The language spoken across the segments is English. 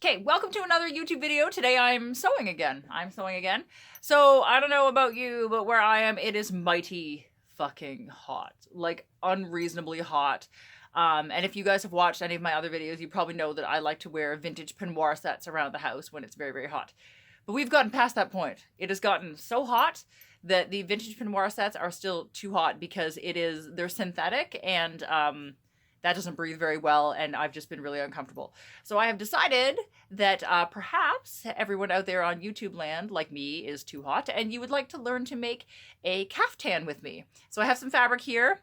Okay, welcome to another YouTube video. Today I'm sewing again. So I don't know about you, but where I am, it is mighty fucking hot. Like unreasonably hot. And if you guys have watched any of my other videos, you probably know that I like to wear vintage peignoir sets around the house when it's very, very hot. But we've gotten past that point. It has gotten so hot that the vintage peignoir sets are still too hot because they're synthetic and that doesn't breathe very well, and I've just been really uncomfortable. So I have decided that perhaps everyone out there on YouTube land, like me, is too hot, and you would like to learn to make a caftan with me. So I have some fabric here,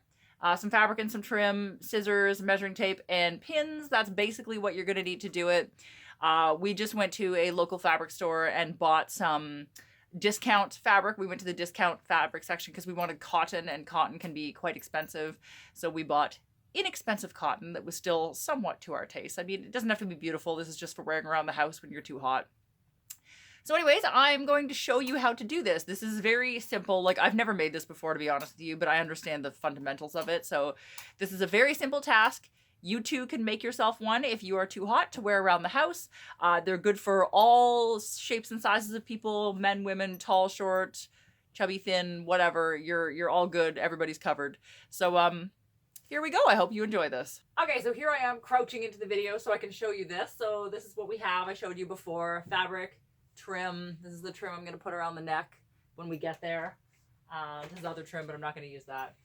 some fabric and some trim, scissors, measuring tape, and pins. That's basically what you're going to need to do it. We just went to a local fabric store and bought some discount fabric. We went to the discount fabric section because we wanted cotton, and cotton can be quite expensive. So we bought inexpensive cotton that was still somewhat to our taste. I mean, it doesn't have to be beautiful. This is just for wearing around the house when you're too hot. So anyways, I'm going to show you how to do this. This is very simple. Like, I've never made this before, to be honest with you, but I understand the fundamentals of it. So this is a very simple task. You too can make yourself one if you are too hot to wear around the house. They're good for all shapes and sizes of people, men, women, tall, short, chubby, thin, whatever. You're all good. Everybody's covered. So here we go. I hope you enjoy this. Okay, so here I am crouching into the video so I can show you this. So this is what we have. I showed you before. Fabric, trim. This is the trim I'm going to put around the neck when we get there. This is other trim, but I'm not going to use that.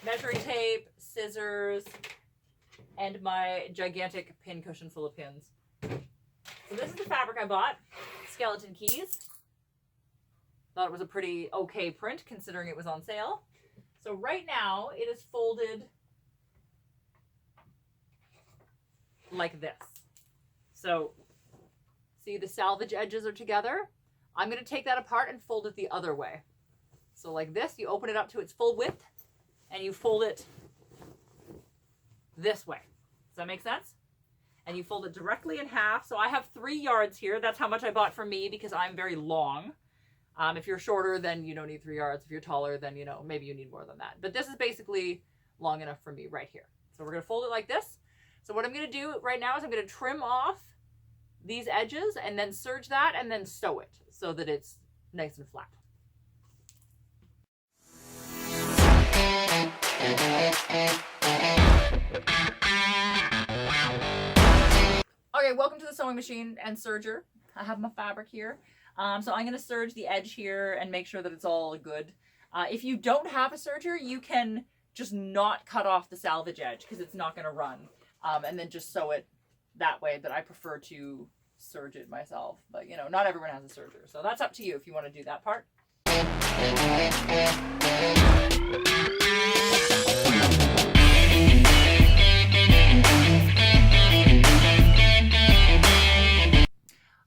Measuring tape, scissors, and my gigantic pin cushion full of pins. So this is the fabric I bought. Skeleton keys. Thought it was a pretty okay print considering it was on sale. So right now it is folded like this. So see, the salvage edges are together. I'm going to take that apart and fold it the other way. So like this, you open it up to its full width and you fold it this way. Does that make sense? And you fold it directly in half. So I have 3 yards here. That's how much I bought for me because I'm very long. If you're shorter, then you don't need 3 yards. If you're taller, then, you know, maybe you need more than that. But this is basically long enough for me right here. So we're going to fold it like this. So what I'm going to do right now is I'm going to trim off these edges and then serge that and then sew it so that it's nice and flat. Okay, welcome to the sewing machine and serger. I have my fabric here. So I'm going to serge the edge here and make sure that it's all good. If you don't have a serger, you can just not cut off the salvage edge because it's not going to run. And then just sew it that way, but I prefer to serge it myself. But, you know, not everyone has a serger. So that's up to you if you want to do that part.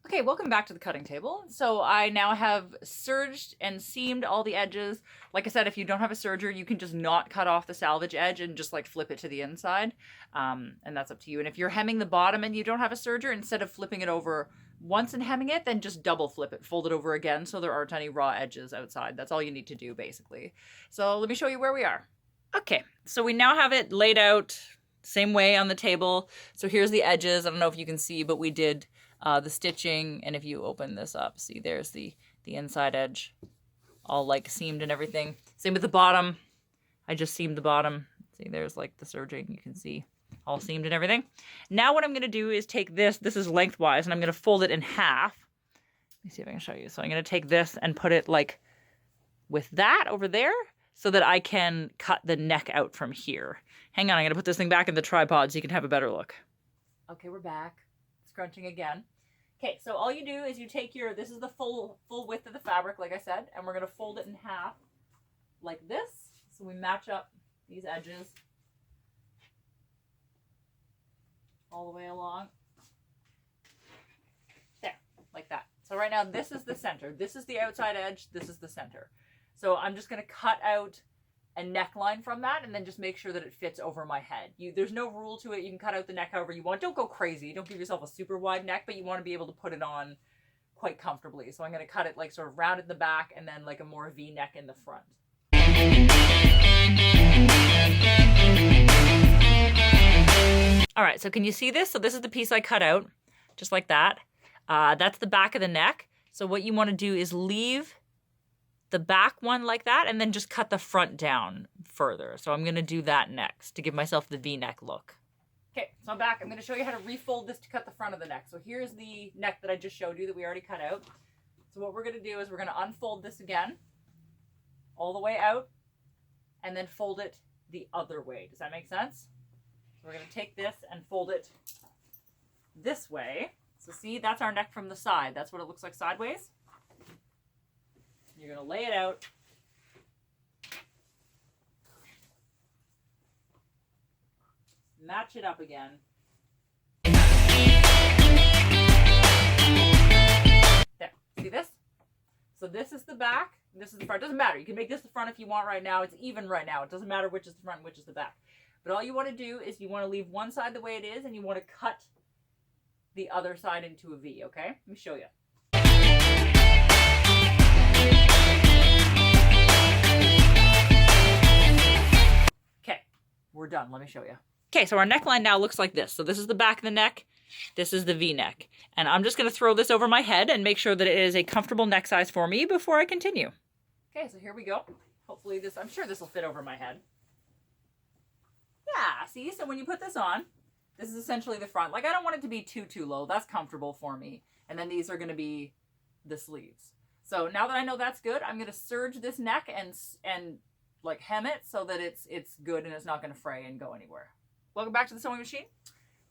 Okay, welcome back to the cutting table. So I now have serged and seamed all the edges. Like I said, if you don't have a serger, you can just not cut off the salvage edge and just like flip it to the inside. And that's up to you. And if you're hemming the bottom and you don't have a serger, instead of flipping it over once and hemming it, then just double flip it, fold it over again so there aren't any raw edges outside. That's all you need to do basically. So let me show you where we are. Okay, so we now have it laid out same way on the table. So here's the edges. I don't know if you can see, but we did the stitching, and if you open this up, see there's the inside edge all like seamed and everything. Same with the bottom. I just seamed the bottom. See, there's like the serging, you can see all seamed and everything. Now what I'm going to do is take this is lengthwise, and I'm going to fold it in half. Let me see if I can show you. So I'm going to take this and put it like with that over there so that I can cut the neck out from here. Hang on, I'm going to put this thing back in the tripod so you can have a better look. Okay, we're back. Scrunching again. Okay, so all you do is you take this is the full width of the fabric, like I said, and we're going to fold it in half like this. So we match up these edges all the way along. There, like that. So right now this is the center. This is the outside edge. This is the center. So I'm just going to cut out a neckline from that and then just make sure that it fits over my head. There's no rule to it. You can cut out the neck however you want. Don't go crazy. Don't give yourself a super wide neck, but you want to be able to put it on quite comfortably. So I'm going to cut it like sort of round in the back and then like a more V neck in the front. All right, so can you see this? So this is the piece I cut out, just like that. That's the back of the neck. So what you want to do is leave the back one like that and then just cut the front down further. So I'm going to do that next to give myself the V-neck look. Okay, so I'm back. I'm going to show you how to refold this to cut the front of the neck. So here's the neck that I just showed you that we already cut out. So what we're going to do is we're going to unfold this again all the way out and then fold it the other way. Does that make sense? So we're going to take this and fold it this way. So see, that's our neck from the side. That's what it looks like sideways. You're going to lay it out. Match it up again. There. See this? So this is the back. This is the front. It doesn't matter. You can make this the front if you want right now. It's even right now. It doesn't matter which is the front and which is the back. But all you want to do is you want to leave one side the way it is and you want to cut the other side into a V, okay? Let me show you. Okay, we're done. Let me show you. Okay, so our neckline now looks like this. So this is the back of the neck. This is the V-neck. And I'm just going to throw this over my head and make sure that it is a comfortable neck size for me before I continue. Okay, so here we go. Hopefully this, I'm sure this will fit over my head. Yeah, see? So when you put this on, this is essentially the front. Like, I don't want it to be too low. That's comfortable for me. And then these are going to be the sleeves. So now that I know that's good, I'm going to serge this neck and like hem it so that it's good and it's not going to fray and go anywhere. Welcome back to the sewing machine.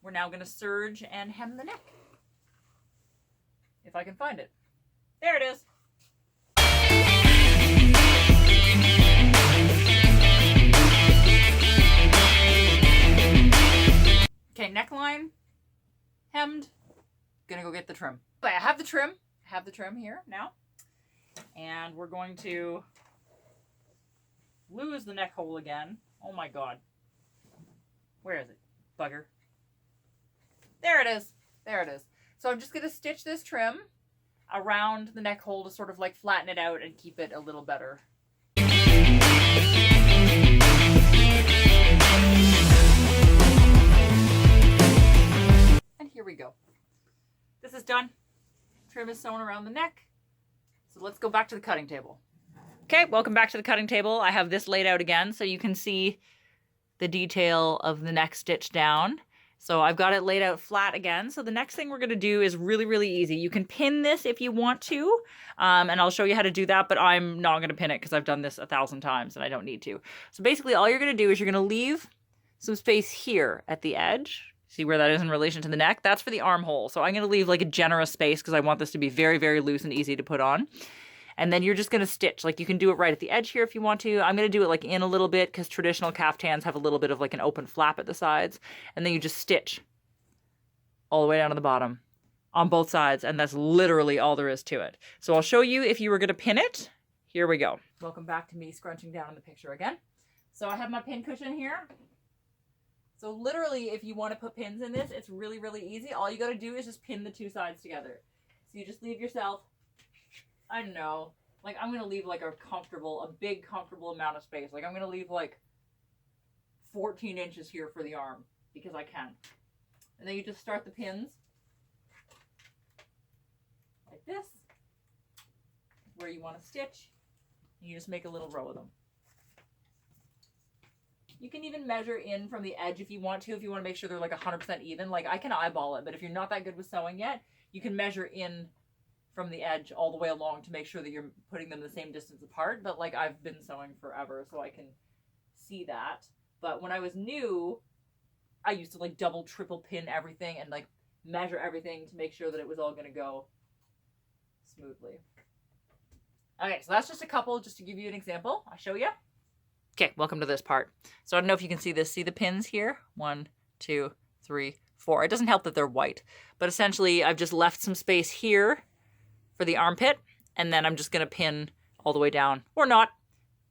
We're now going to serge and hem the neck. If I can find it. There it is. Okay, neckline hemmed. Gonna go get the trim. Okay, I have the trim. I have the trim here now. And we're going to lose the neck hole again. Oh my god. Where is it? Bugger. There it is. There it is. So I'm just going to stitch this trim around the neck hole to sort of like flatten it out and keep it a little better. And here we go. This is done. Trim is sewn around the neck. So let's go back to the cutting table. Okay, welcome back to the cutting table. I have this laid out again so you can see the detail of the neck stitched down. So I've got it laid out flat again. So the next thing we're going to do is really easy. You can pin this if you want to, and I'll show you how to do that, but I'm not going to pin it because I've done this 1,000 times and I don't need to. So basically all you're going to do is you're going to leave some space here at the edge. See where that is in relation to the neck? That's for the armhole. So I'm going to leave like a generous space because I want this to be very loose and easy to put on. And then you're just going to stitch. Like, you can do it right at the edge here if you want to. I'm going to do it like in a little bit because traditional caftans have a little bit of like an open flap at the sides. And then you just stitch all the way down to the bottom on both sides. And that's literally all there is to it. So I'll show you if you were going to pin it. Here we go. Welcome back to me scrunching down in the picture again. So I have my pin cushion here. So literally, if you want to put pins in this, it's really easy. All you got to do is just pin the two sides together. So you just leave yourself, I don't know, like I'm going to leave like a big comfortable amount of space. Like I'm going to leave like 14 inches here for the arm because I can. And then you just start the pins like this, where you want to stitch. And you just make a little row of them. You can even measure in from the edge if you want to make sure they're like 100% even. Like I can eyeball it, but if you're not that good with sewing yet, you can measure in from the edge all the way along to make sure that you're putting them the same distance apart. But like I've been sewing forever, so I can see that. But when I was new, I used to like double, triple pin everything and like measure everything to make sure that it was all going to go smoothly. Okay, so that's just a couple, just to give you an example. I'll show you. Okay, welcome to this part. So I don't know if you can see this. See the pins here? 1, 2, 3, 4. It doesn't help that they're white, but essentially I've just left some space here for the armpit, and then I'm just going to pin all the way down, or not,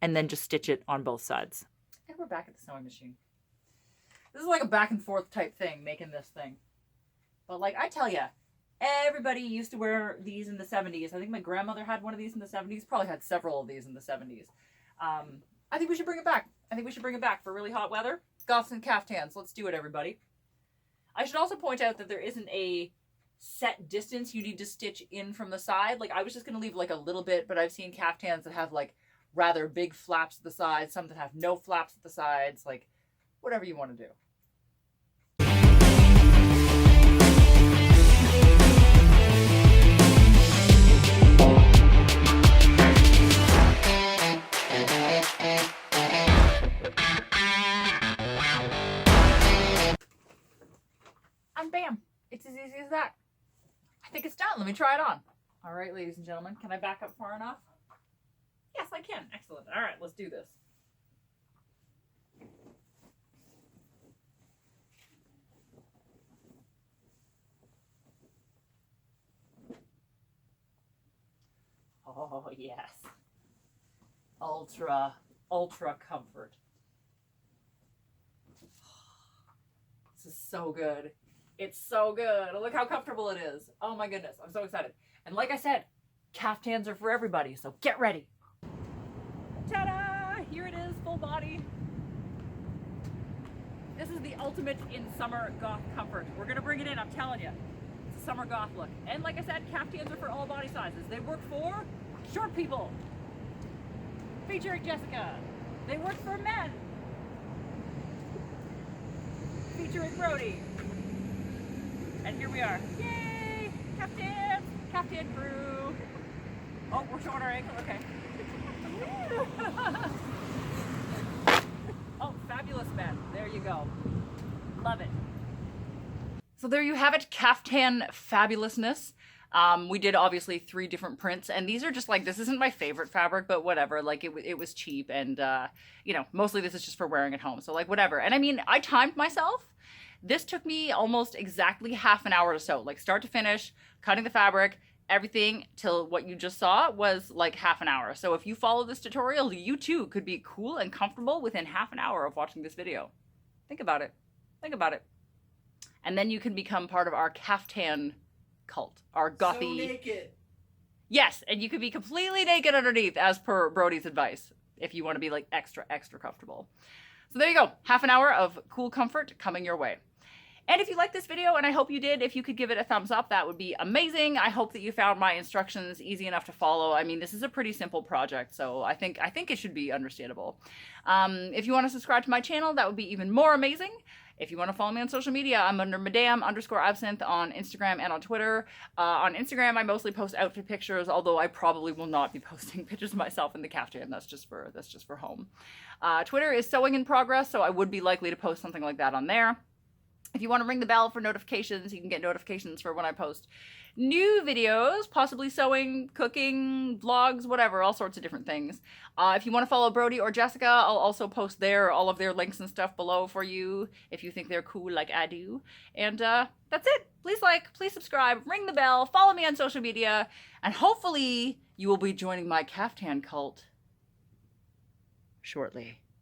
and then just stitch it on both sides. And we're back at the sewing machine. This is like a back and forth type thing, making this thing. But like I tell you, everybody used to wear these in the 70s. I think my grandmother had one of these in the 70s, probably had several of these in the 70s. I think we should bring it back. I think we should bring it back for really hot weather. Goths and caftans. Let's do it, everybody. I should also point out that there isn't a set distance you need to stitch in from the side. Like I was just going to leave like a little bit, but I've seen caftans that have like rather big flaps at the sides, some that have no flaps at the sides, like whatever you want to do. And bam, it's as easy as that. I think it's done. Let me try it on. All right, ladies and gentlemen, can I back up far enough? Yes, I can. Excellent. All right, let's do this. Oh, yes. Ultra, ultra comfort. This is so good. It's so good. Look how comfortable it is. Oh my goodness. I'm so excited. And like I said, caftans are for everybody, so get ready. Ta-da! Here it is, full body. This is the ultimate in summer goth comfort. We're gonna bring it in, I'm telling you. It's a summer goth look. And like I said, caftans are for all body sizes. They work for short people. Featuring Jessica. They work for men. Featuring Brody. And here we are. Yay! Caftan! Caftan crew! Oh, we're showing our ankle? Okay. Oh, fabulous men. There you go. Love it. So there you have it, caftan fabulousness. We did obviously 3 different prints, and these are just like, this isn't my favorite fabric, but whatever, like it was cheap, and you know, mostly this is just for wearing at home, so like whatever. And I mean, I timed myself. This took me almost exactly half an hour to sew, like start to finish, cutting the fabric, everything till what you just saw was like half an hour. So if you follow this tutorial, you too could be cool and comfortable within half an hour of watching this video. Think about it. Think about it. And then you can become part of our caftan cult, our gothy. So naked. Yes, and you could be completely naked underneath as per Brody's advice if you want to be like extra, extra comfortable. So there you go. Half an hour of cool comfort coming your way. And if you liked this video, and I hope you did, if you could give it a thumbs up, that would be amazing. I hope that you found my instructions easy enough to follow. I mean, this is a pretty simple project, so I think it should be understandable. If you want to subscribe to my channel, that would be even more amazing. If you want to follow me on social media, I'm under Madame_Absinthe on Instagram and on Twitter. On Instagram, I mostly post outfit pictures, although I probably will not be posting pictures of myself in the caftan. That's just for home. Twitter is sewing in progress, so I would be likely to post something like that on there. If you want to ring the bell for notifications, you can get notifications for when I post new videos, possibly sewing, cooking, vlogs, whatever, all sorts of different things. If you want to follow Brody or Jessica, I'll also post all of their links and stuff below for you if you think they're cool like I do. And that's it. Please like, please subscribe, ring the bell, follow me on social media, and hopefully you will be joining my caftan cult shortly.